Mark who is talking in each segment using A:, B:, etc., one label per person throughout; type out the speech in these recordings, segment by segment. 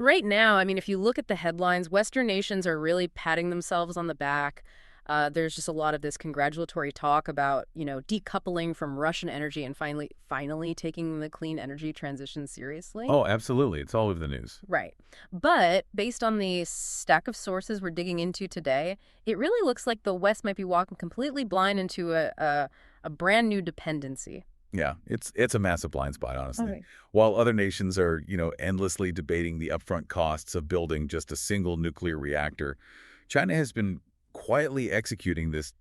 A: Right now, I mean, if you look at the headlines, Western nations are really patting themselves on the back. There's just a lot of this congratulatory talk about, decoupling from Russian energy and finally taking the clean energy transition seriously.
B: Oh, absolutely. It's all over the news.
A: Right. But based on the stack of sources we're digging into today, it really looks like the West might be walking completely blind into a brand new dependency.
B: Yeah, it's a massive blind spot, honestly.
A: Okay.
B: While other nations are, endlessly debating the upfront costs of building just a single nuclear reactor, China has been quietly executing this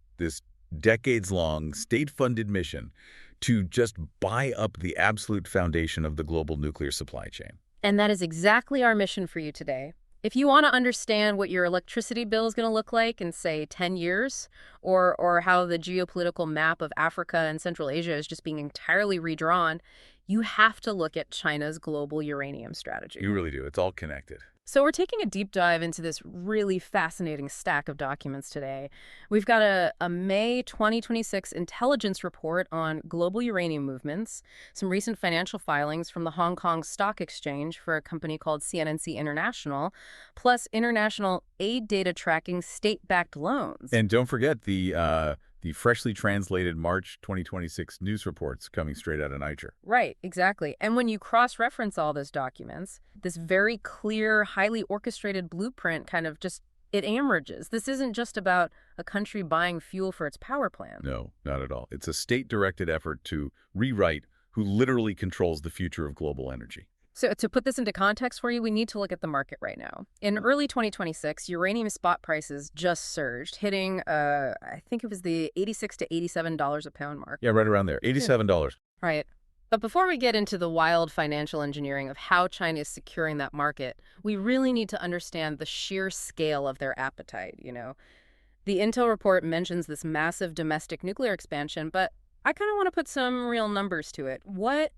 B: decades-long state-funded mission to just buy up the absolute foundation of the global nuclear supply chain.
A: And that is exactly our mission for you today. If you want to understand what your electricity bill is going to look like in, say, 10 years, or how the geopolitical map of Africa and Central Asia is just being entirely redrawn, you have to look at China's global uranium strategy.
B: You really do. It's all connected.
A: So we're taking a deep dive into this really fascinating stack of documents today. We've got a May 2026 intelligence report on global uranium movements, some recent financial filings from the Hong Kong Stock Exchange for a company called CNNC International, plus international aid data tracking state-backed loans.
B: And don't forget the freshly translated March 2026 news reports coming straight out of Niger.
A: Right, exactly. And when you cross-reference all those documents, this very clear, highly orchestrated blueprint kind of just, it emerges. This isn't just about a country buying fuel for its power plant.
B: No, not at all. It's a state-directed effort to rewrite who literally controls the future of global energy.
A: So to put this into context for you, we need to look at the market right now. In early 2026, uranium spot prices just surged, hitting, I think it was the $86 to $87 a pound mark.
B: Yeah, right around there. $87.
A: Right. But before we get into the wild financial engineering of how China is securing that market, we really need to understand the sheer scale of their appetite. The Intel report mentions this massive domestic nuclear expansion, but I kind of want to put some real numbers to it. What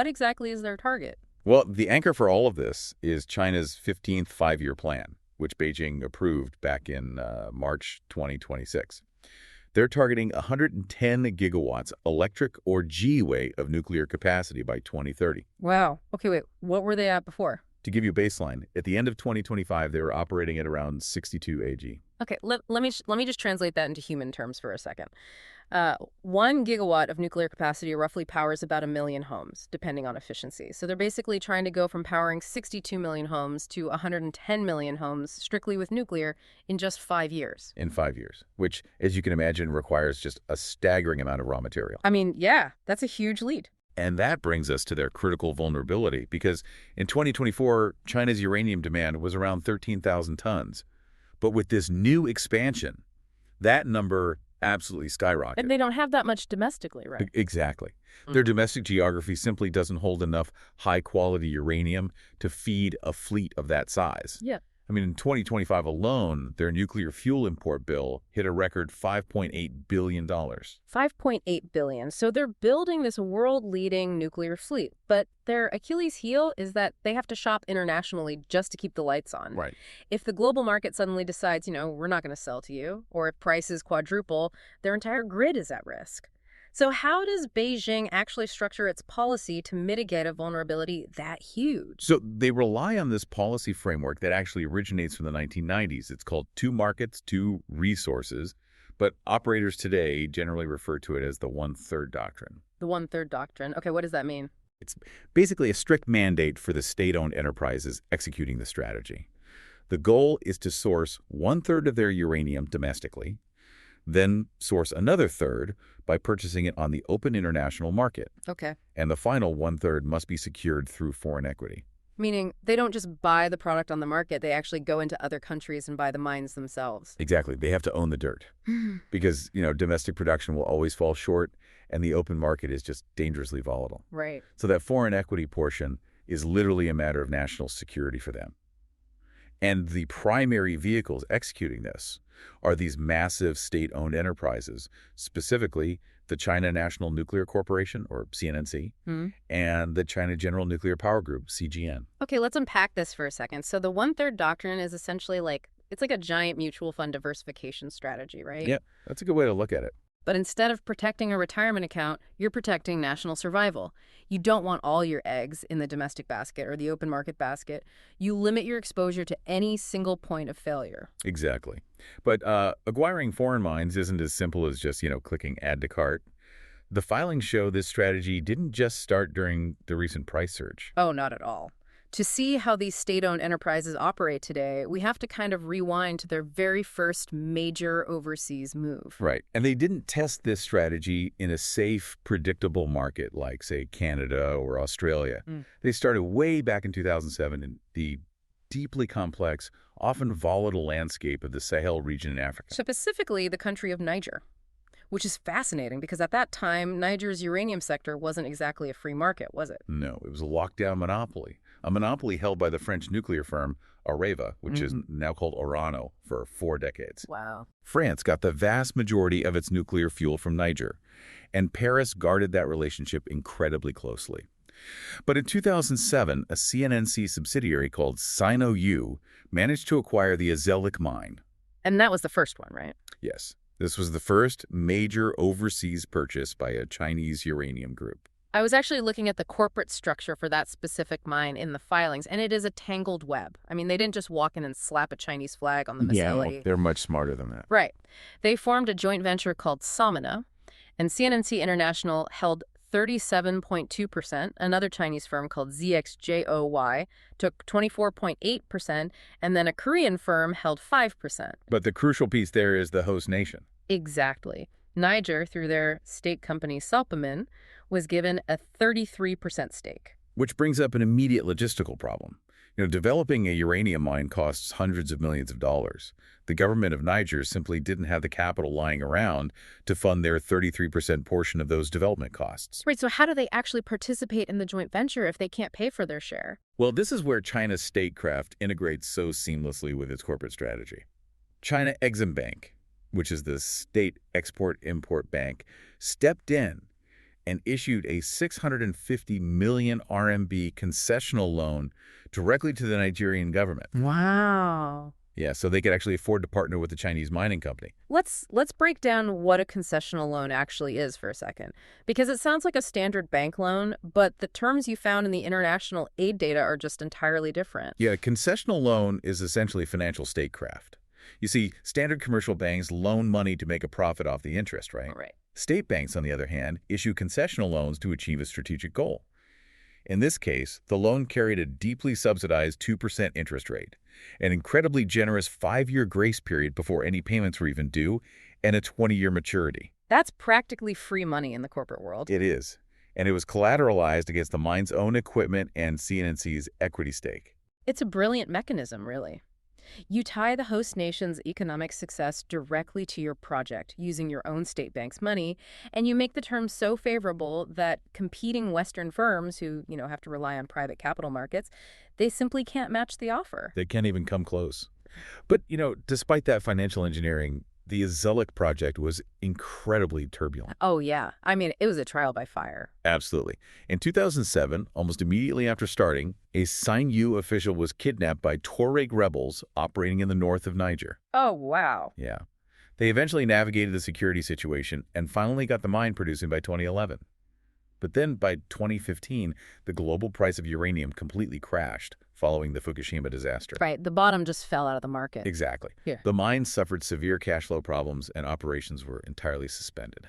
A: exactly is their target?
B: Well, the anchor for all of this is China's 15th five-year plan, which Beijing approved back in March 2026. They're targeting 110 gigawatts electric or G-way of nuclear capacity by 2030.
A: Wow. Okay, wait. What were they at before?
B: To give you a baseline, at the end of 2025, they were operating at around 62 AG.
A: Okay, let me just translate that into human terms for a second. 1 gigawatt of nuclear capacity roughly powers about 1 million homes, depending on efficiency. So they're basically trying to go from powering 62 million homes to 110 million homes strictly with nuclear in just 5 years.
B: In 5 years, which, as you can imagine, requires just a staggering amount of raw material.
A: I mean, yeah, that's a huge lead.
B: And that brings us to their critical vulnerability, because in 2024, China's uranium demand was around 13,000 tons. But with this new expansion, that number absolutely skyrocketed.
A: And they don't have that much domestically, right?
B: Exactly. Their domestic geography simply doesn't hold enough high-quality uranium to feed a fleet of that size.
A: Yeah.
B: I mean, in 2025 alone, their nuclear fuel import bill hit a record $5.8 billion.
A: 5.8 billion. So they're building this world-leading nuclear fleet. But their Achilles heel is that they have to shop internationally just to keep the lights on.
B: Right.
A: If the global market suddenly decides, we're not going to sell to you, or if prices quadruple, their entire grid is at risk. So how does Beijing actually structure its policy to mitigate a vulnerability that huge?
B: So they rely on this policy framework that actually originates from the 1990s. It's called two markets, two resources, but operators today generally refer to it as the one-third doctrine.
A: The one-third doctrine. Okay, what does that mean?
B: It's basically a strict mandate for the state-owned enterprises executing the strategy. The goal is to source one-third of their uranium domestically, then source another third by purchasing it on the open international market.
A: Okay.
B: And the final one-third must be secured through foreign equity.
A: Meaning they don't just buy the product on the market, they actually go into other countries and buy the mines themselves.
B: Exactly. They have to own the dirt because, domestic production will always fall short and the open market is just dangerously volatile.
A: Right.
B: So that foreign equity portion is literally a matter of national security for them. And the primary vehicles executing this are these massive state-owned enterprises, specifically the China National Nuclear Corporation, or CNNC, and the China General Nuclear Power Group, CGN.
A: Okay, let's unpack this for a second. So the one-third doctrine is essentially it's like a giant mutual fund diversification strategy, right?
B: Yeah, that's a good way to look at it.
A: But instead of protecting a retirement account, you're protecting national survival. You don't want all your eggs in the domestic basket or the open market basket. You limit your exposure to any single point of failure.
B: Exactly. But acquiring foreign mines isn't as simple as just, clicking add to cart. The filings show this strategy didn't just start during the recent price surge.
A: Oh, not at all. To see how these state-owned enterprises operate today, we have to kind of rewind to their very first major overseas move.
B: Right. And they didn't test this strategy in a safe, predictable market like, say, Canada or Australia. They started way back in 2007 in the deeply complex, often volatile landscape of the Sahel region in Africa.
A: Specifically, the country of Niger, which is fascinating because at that time, Niger's uranium sector wasn't exactly a free market, was it?
B: No, it was a lockdown monopoly. A monopoly held by the French nuclear firm Areva, which is now called Orano, for 4 decades.
A: Wow.
B: France got the vast majority of its nuclear fuel from Niger, and Paris guarded that relationship incredibly closely. But in 2007, a CNNC subsidiary called Sino-U managed to acquire the Azelic mine.
A: And that was the first one, right?
B: Yes. This was the first major overseas purchase by a Chinese uranium group.
A: I was actually looking at the corporate structure for that specific mine in the filings, and it is a tangled web. I mean, they didn't just walk in and slap a Chinese flag on the facility.
C: Yeah, they're much smarter than that.
A: Right. They formed a joint venture called Samina, and CNNC International held 37.2%. Another Chinese firm called ZXJOY took 24.8%, and then a Korean firm held 5%.
B: But the crucial piece there is the host nation.
A: Exactly. Niger, through their state company Salpamin, was given a 33% stake.
B: Which brings up an immediate logistical problem. Developing a uranium mine costs hundreds of millions of dollars. The government of Niger simply didn't have the capital lying around to fund their 33% portion of those development costs.
A: Right, so how do they actually participate in the joint venture if they can't pay for their share?
B: Well, this is where China's statecraft integrates so seamlessly with its corporate strategy. China Exim Bank, which is the state export-import bank, stepped in and issued a 650 million RMB concessional loan directly to the Nigerian government.
A: Wow.
B: Yeah, so they could actually afford to partner with the Chinese mining company.
A: Let's break down what a concessional loan actually is for a second, because it sounds like a standard bank loan, but the terms you found in the international aid data are just entirely different.
B: Yeah, a concessional loan is essentially financial statecraft. You see, standard commercial banks loan money to make a profit off the interest, right?
A: Right.
B: State banks, on the other hand, issue concessional loans to achieve a strategic goal. In this case, the loan carried a deeply subsidized 2% interest rate, an incredibly generous 5-year grace period before any payments were even due, and a 20-year maturity.
A: That's practically free money in the corporate world.
B: It is, and it was collateralized against the mine's own equipment and CNNC's equity stake.
A: It's a brilliant mechanism, really. You tie the host nation's economic success directly to your project using your own state bank's money, and you make the terms so favorable that competing Western firms who, have to rely on private capital markets, they simply can't match the offer.
B: They can't even come close. But, despite that financial engineering, the Azelic project was incredibly turbulent.
A: Oh, yeah. I mean, it was a trial by fire.
B: Absolutely. In 2007, almost immediately after starting, a Sino-U official was kidnapped by Tuareg rebels operating in the north of Niger.
A: Oh, wow.
B: Yeah. They eventually navigated the security situation and finally got the mine producing by 2011. But then by 2015, the global price of uranium completely crashed following the Fukushima disaster.
A: Right. The bottom just fell out of the market.
B: Exactly.
A: Yeah.
B: The mine suffered severe cash flow problems and operations were entirely suspended.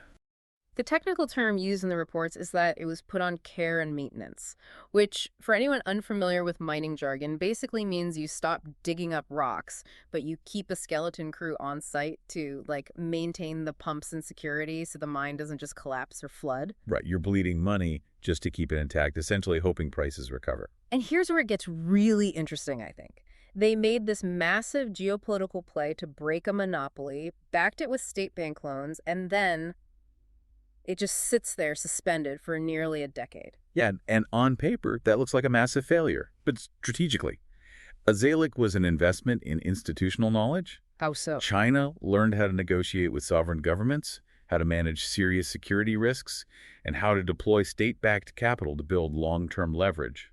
A: The technical term used in the reports is that it was put on care and maintenance, which, for anyone unfamiliar with mining jargon, basically means you stop digging up rocks, but you keep a skeleton crew on site to, maintain the pumps and security so the mine doesn't just collapse or flood.
B: Right. You're bleeding money just to keep it intact, essentially hoping prices recover.
A: And here's where it gets really interesting, I think. They made this massive geopolitical play to break a monopoly, backed it with state bank loans, and then it just sits there suspended for nearly a decade.
B: Yeah, and on paper, that looks like a massive failure. But strategically, Azelic was an investment in institutional knowledge.
A: How so?
B: China learned how to negotiate with sovereign governments, how to manage serious security risks, and how to deploy state-backed capital to build long-term leverage.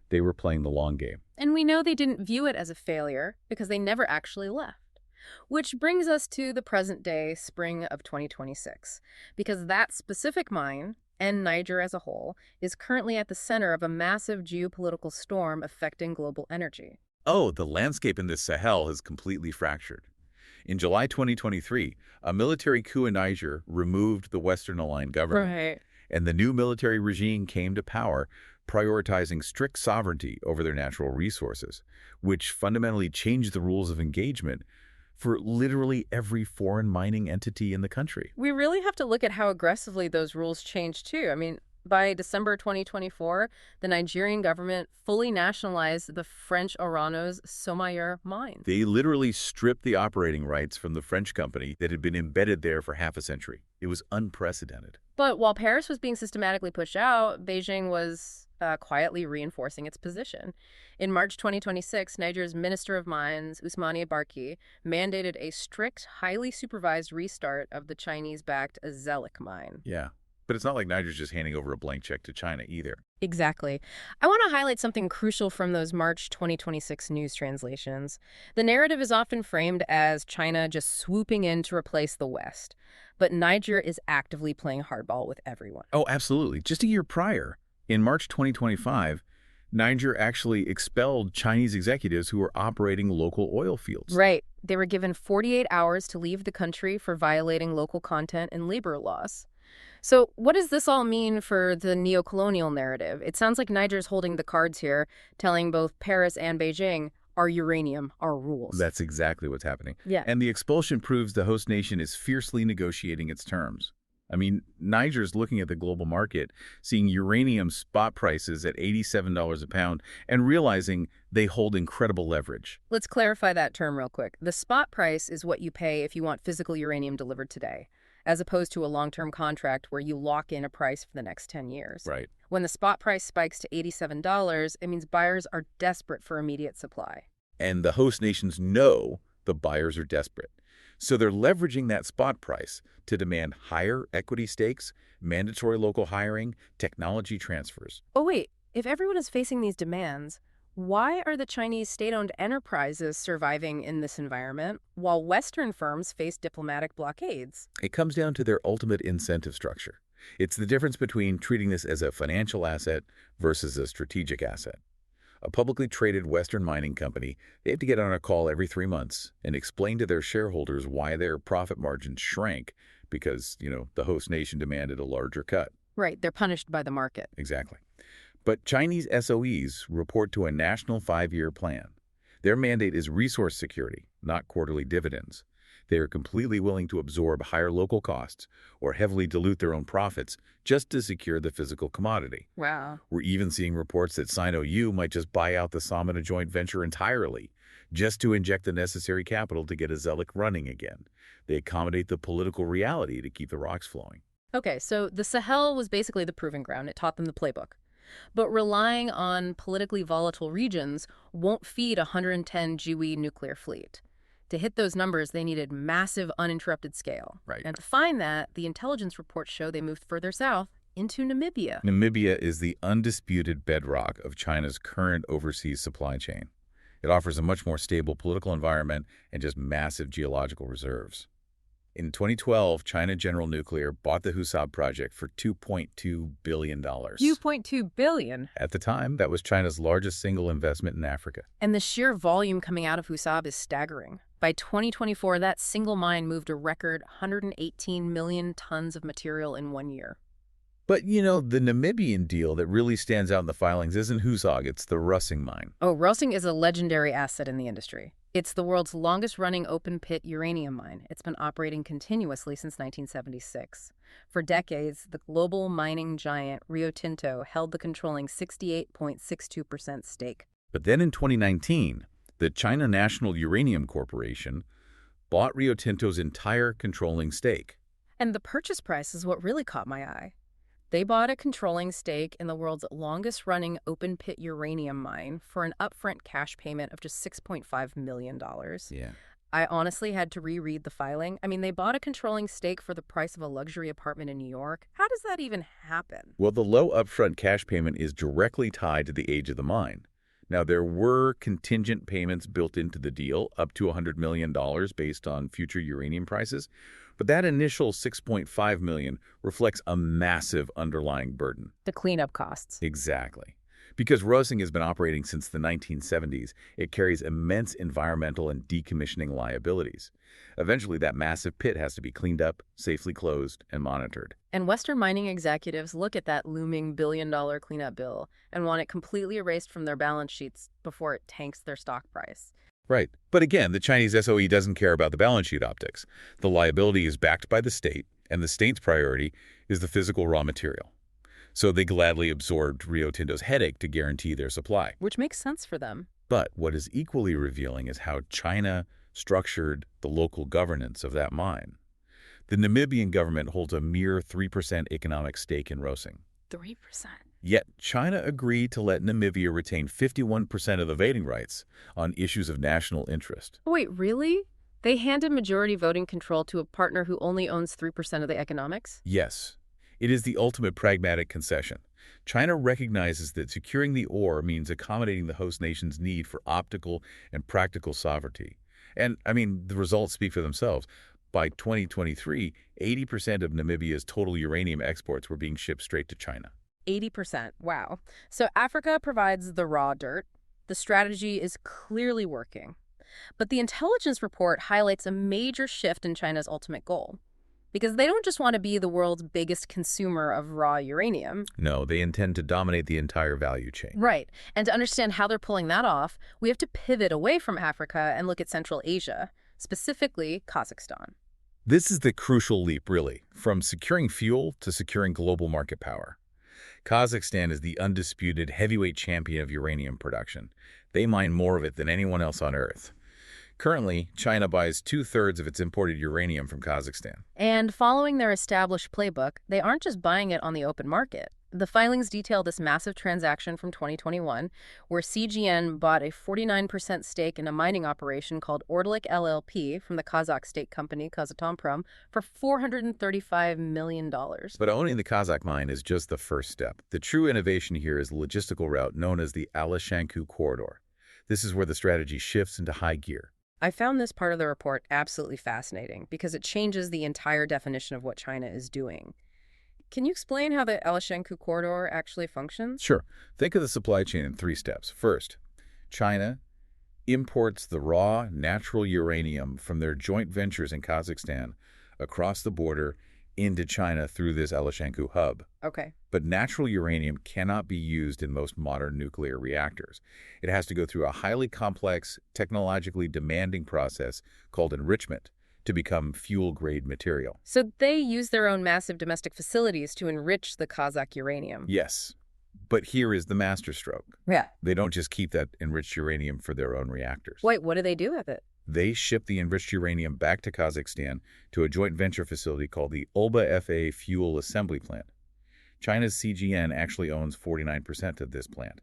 B: They were playing the long game.
A: And we know they didn't view it as a failure because they never actually left. Which brings us to the present day, spring of 2026, because that specific mine, and Niger as a whole, is currently at the center of a massive geopolitical storm affecting global energy.
B: Oh, the landscape in the Sahel has completely fractured. In July 2023, a military coup in Niger removed the Western-aligned government,
A: Right.
B: and the new military regime came to power, prioritizing strict sovereignty over their natural resources, which fundamentally changed the rules of engagement for literally every foreign mining entity in the country.
A: We really have to look at how aggressively those rules changed, too. I mean, by December 2024, the Nigerian government fully nationalized the French Orano's Somaïr mine.
B: They literally stripped the operating rights from the French company that had been embedded there for half a century. It was unprecedented.
A: But while Paris was being systematically pushed out, Beijing was quietly reinforcing its position. In March 2026, Niger's Minister of Mines, Ousmane Barki, mandated a strict, highly supervised restart of the Chinese-backed Azelik mine.
B: Yeah. But it's not like Niger's just handing over a blank check to China either.
A: Exactly. I want to highlight something crucial from those March 2026 news translations. The narrative is often framed as China just swooping in to replace the West. But Niger is actively playing hardball with everyone.
B: Oh, absolutely. Just a year prior, in March 2025, Niger actually expelled Chinese executives who were operating local oil fields.
A: Right. They were given 48 hours to leave the country for violating local content and labor laws. So what does this all mean for the neocolonial narrative? It sounds like Niger's holding the cards here, telling both Paris and Beijing, our uranium, our rules.
B: That's exactly what's happening.
A: Yeah.
B: And the expulsion proves the host nation is fiercely negotiating its terms. I mean, Niger's looking at the global market, seeing uranium spot prices at $87 a pound, and realizing they hold incredible leverage.
A: Let's clarify that term real quick. The spot price is what you pay if you want physical uranium delivered today, as opposed to a long-term contract where you lock in a price for the next 10 years.
B: Right.
A: When the spot price spikes to $87, it means buyers are desperate for immediate supply.
B: And the host nations know the buyers are desperate. So they're leveraging that spot price to demand higher equity stakes, mandatory local hiring, technology transfers.
A: Oh, wait. If everyone is facing these demands, why are the Chinese state-owned enterprises surviving in this environment while Western firms face diplomatic blockades?
B: It comes down to their ultimate incentive structure. It's the difference between treating this as a financial asset versus a strategic asset. A publicly traded Western mining company, they have to get on a call every 3 months and explain to their shareholders why their profit margins shrank because, the host nation demanded a larger cut.
A: Right, they're punished by the market.
B: Exactly. But Chinese SOEs report to a national 5-year plan. Their mandate is resource security, not quarterly dividends. They are completely willing to absorb higher local costs or heavily dilute their own profits just to secure the physical commodity.
A: Wow.
B: We're even seeing reports that Sino-U might just buy out the Samina joint venture entirely, just to inject the necessary capital to get Azelik running again. They accommodate the political reality to keep the rocks flowing.
A: Okay, so the Sahel was basically the proving ground. It taught them the playbook. But relying on politically volatile regions won't feed a 110 GW nuclear fleet. To hit those numbers, they needed massive uninterrupted scale.
B: Right.
A: And to find that, the intelligence reports show they moved further south into Namibia.
B: Namibia is the undisputed bedrock of China's current overseas supply chain. It offers a much more stable political environment and just massive geological reserves. In 2012, China General Nuclear bought the Husab project for $2.2 billion.
A: $2.2 billion.
B: At the time, that was China's largest single investment in Africa.
A: And the sheer volume coming out of Husab is staggering. By 2024, that single mine moved a record 118 million tons of material in 1 year.
B: But, the Namibian deal that really stands out in the filings isn't Husab, it's the Russing mine.
A: Oh, Rossing is a legendary asset in the industry. It's the world's longest-running open-pit uranium mine. It's been operating continuously since 1976. For decades, the global mining giant Rio Tinto held the controlling 68.62% stake.
B: But then in 2019, the China National Uranium Corporation bought Rio Tinto's entire controlling stake.
A: And the purchase price is what really caught my eye. They bought a controlling stake in the world's longest-running open-pit uranium mine for an upfront cash payment of just $6.5 million.
B: Yeah.
A: I honestly had to reread the filing. I mean, they bought a controlling stake for the price of a luxury apartment in New York. How does that even happen?
B: Well, the low upfront cash payment is directly tied to the age of the mine. Now, there were contingent payments built into the deal, up to $100 million based on future uranium prices, but that initial $6.5 million reflects a massive underlying burden.
A: The cleanup costs.
B: Exactly. Because Rosing has been operating since the 1970s, it carries immense environmental and decommissioning liabilities. Eventually, that massive pit has to be cleaned up, safely closed, and monitored.
A: And Western mining executives look at that looming billion-dollar cleanup bill and want it completely erased from their balance sheets before it tanks their stock price.
B: Right. But again, the Chinese SOE doesn't care about the balance sheet optics. The liability is backed by the state, and the state's priority is the physical raw material. So they gladly absorbed Rio Tinto's headache to guarantee their supply.
A: Which makes sense for them.
B: But what is equally revealing is how China structured the local governance of that mine. The Namibian government holds a mere 3% economic stake in Rosing.
A: 3%.
B: Yet China agreed to let Namibia retain 51% of the voting rights on issues of national interest.
A: Wait, really? They handed majority voting control to a partner who only owns 3% of the economics?
B: Yes. It is the ultimate pragmatic concession. China recognizes that securing the ore means accommodating the host nation's need for optical and practical sovereignty. And, the results speak for themselves. By 2023, 80% of Namibia's total uranium exports were being shipped straight to China.
A: 80%. Wow. So Africa provides the raw dirt. The strategy is clearly working. But the intelligence report highlights a major shift in China's ultimate goal. Because they don't just want to be the world's biggest consumer of raw uranium.
B: No, they intend to dominate the entire value chain.
A: Right. And to understand how they're pulling that off, we have to pivot away from Africa and look at Central Asia, specifically Kazakhstan.
B: This is the crucial leap, really, from securing fuel to securing global market power. Kazakhstan is the undisputed heavyweight champion of uranium production. They mine more of it than anyone else on Earth. Currently, China buys 2/3 of its imported uranium from Kazakhstan.
A: And following their established playbook, they aren't just buying it on the open market. The filings detail this massive transaction from 2021, where CGN bought a 49% stake in a mining operation called Ordlik LLP from the Kazakh state company Kazatomprom for $435 million.
B: But owning the Kazakh mine is just the first step. The true innovation here is the logistical route known as the Alashankou corridor. This is where the strategy shifts into high gear.
A: I found this part of the report absolutely fascinating because it changes the entire definition of what China is doing. Can you explain how the Alashankou corridor actually functions?
B: Sure. Think of the supply chain in 3 steps. First, China imports the raw natural uranium from their joint ventures in Kazakhstan across the border into China through this Alashankou hub.
A: Okay.
B: But natural uranium cannot be used in most modern nuclear reactors. It has to go through a highly complex, technologically demanding process called enrichment to become fuel-grade material.
A: So they use their own massive domestic facilities to enrich the Kazakh uranium.
B: Yes. But here is the masterstroke.
A: Yeah.
B: They don't just keep that enriched uranium for their own reactors.
A: Wait, what do they do with it?
B: They ship the enriched uranium back to Kazakhstan to a joint venture facility called the Ulba FA Fuel Assembly Plant. China's CGN actually owns 49% of this plant.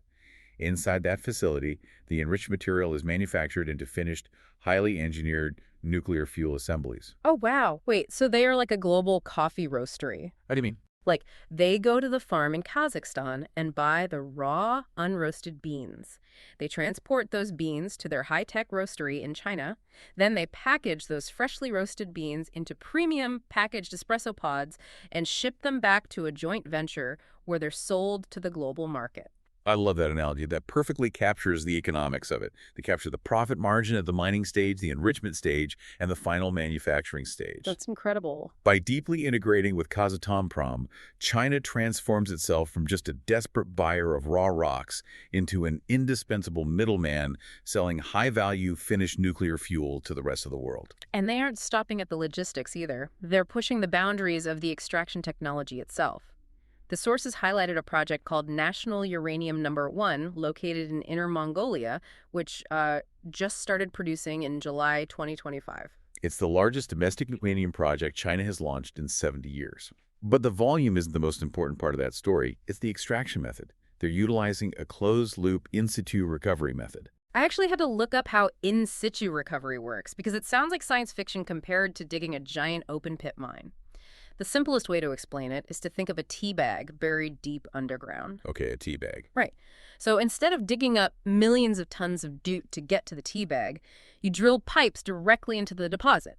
B: Inside that facility, the enriched material is manufactured into finished, highly engineered nuclear fuel assemblies.
A: Oh, wow. Wait, so they are like a global coffee roastery.
B: How do you mean?
A: Like, they go to the farm in Kazakhstan and buy the raw, unroasted beans. They transport those beans to their high-tech roastery in China. Then they package those freshly roasted beans into premium packaged espresso pods and ship them back to a joint venture where they're sold to the global market.
B: I love that analogy. That perfectly captures the economics of it. They capture the profit margin at the mining stage, the enrichment stage, and the final manufacturing stage.
A: That's incredible.
B: By deeply integrating with Kazatomprom, China transforms itself from just a desperate buyer of raw rocks into an indispensable middleman selling high-value finished nuclear fuel to the rest of the world.
A: And they aren't stopping at the logistics either. They're pushing the boundaries of the extraction technology itself. The sources highlighted a project called National Uranium No. 1, located in Inner Mongolia, which just started producing in July 2025.
B: It's the largest domestic uranium project China has launched in 70 years. But the volume isn't the most important part of that story. It's the extraction method. They're utilizing a closed-loop in-situ recovery method.
A: I actually had to look up how in-situ recovery works because it sounds like science fiction compared to digging a giant open-pit mine. The simplest way to explain it is to think of a tea bag buried deep underground.
B: Okay, a tea bag.
A: Right. So instead of digging up millions of tons of DOOT to get to the tea bag, you drill pipes directly into the deposit.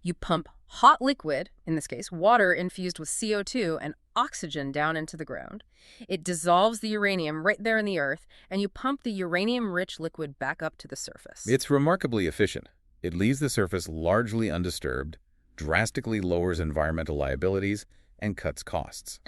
A: You pump hot liquid, in this case water infused with CO2 and oxygen, down into the ground. It dissolves the uranium right there in the earth, and you pump the uranium-rich liquid back up to the surface.
B: It's remarkably efficient. It leaves the surface largely undisturbed, drastically lowers environmental liabilities, and cuts costs.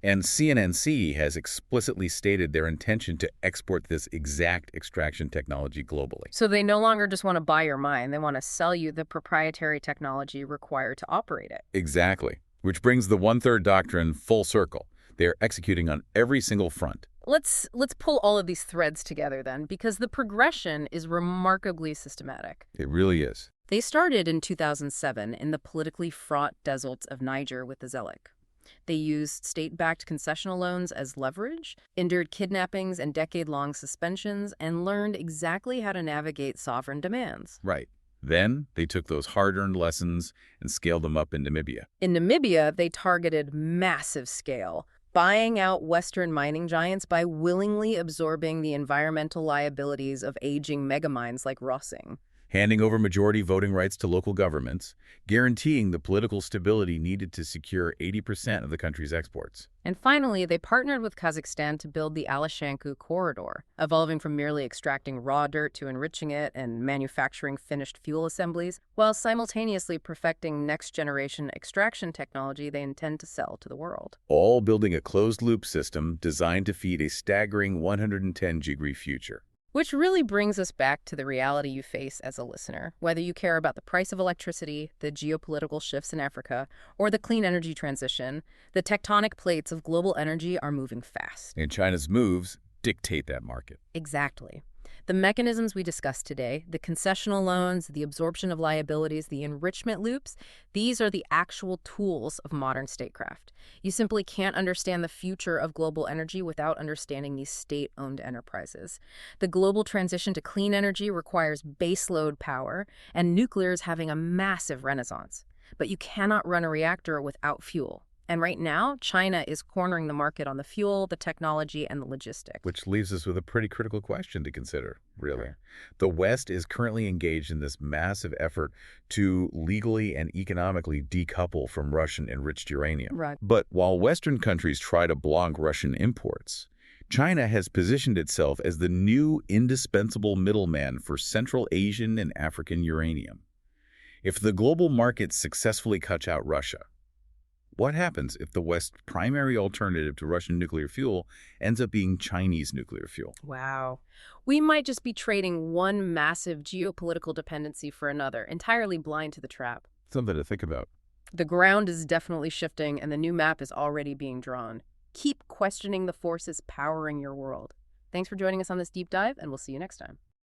B: And CNNC has explicitly stated their intention to export this exact extraction technology globally.
A: So they no longer just want to buy your mine, they want to sell you the proprietary technology required to operate it.
B: Exactly. Which brings the one-third doctrine full circle. They're executing on every single front.
A: Let's pull all of these threads together then, because the progression is remarkably systematic.
B: It really is.
A: They started in 2007 in the politically fraught deserts of Niger with the Zelek. They used state-backed concessional loans as leverage, endured kidnappings and decade-long suspensions, and learned exactly how to navigate sovereign demands.
B: Right. Then they took those hard-earned lessons and scaled them up in Namibia.
A: In Namibia, they targeted massive scale, buying out Western mining giants by willingly absorbing the environmental liabilities of aging megamines like Rossing.
B: Handing over majority voting rights to local governments, guaranteeing the political stability needed to secure 80% of the country's exports.
A: And finally, they partnered with Kazakhstan to build the Alashankou corridor, evolving from merely extracting raw dirt to enriching it and manufacturing finished fuel assemblies, while simultaneously perfecting next-generation extraction technology they intend to sell to the world.
B: All building a closed-loop system designed to feed a staggering 110-degree future.
A: Which really brings us back to the reality you face as a listener, whether you care about the price of electricity, the geopolitical shifts in Africa, or the clean energy transition. The tectonic plates of global energy are moving fast.
B: And China's moves dictate that market.
A: Exactly. The mechanisms we discussed today, the concessional loans, the absorption of liabilities, the enrichment loops, these are the actual tools of modern statecraft. You simply can't understand the future of global energy without understanding these state-owned enterprises. The global transition to clean energy requires baseload power, and nuclear is having a massive renaissance. But you cannot run a reactor without fuel. And right now, China is cornering the market on the fuel, the technology, and the logistics.
B: Which leaves us with a pretty critical question to consider, really. The West is currently engaged in this massive effort to legally and economically decouple from Russian-enriched uranium.
A: Right.
B: But while Western countries try to block Russian imports, China has positioned itself as the new indispensable middleman for Central Asian and African uranium. If the global markets successfully cut out Russia, what happens if the West's primary alternative to Russian nuclear fuel ends up being Chinese nuclear fuel?
A: Wow. We might just be trading one massive geopolitical dependency for another, entirely blind to the trap.
B: Something to think about.
A: The ground is definitely shifting, and the new map is already being drawn. Keep questioning the forces powering your world. Thanks for joining us on this deep dive, and we'll see you next time.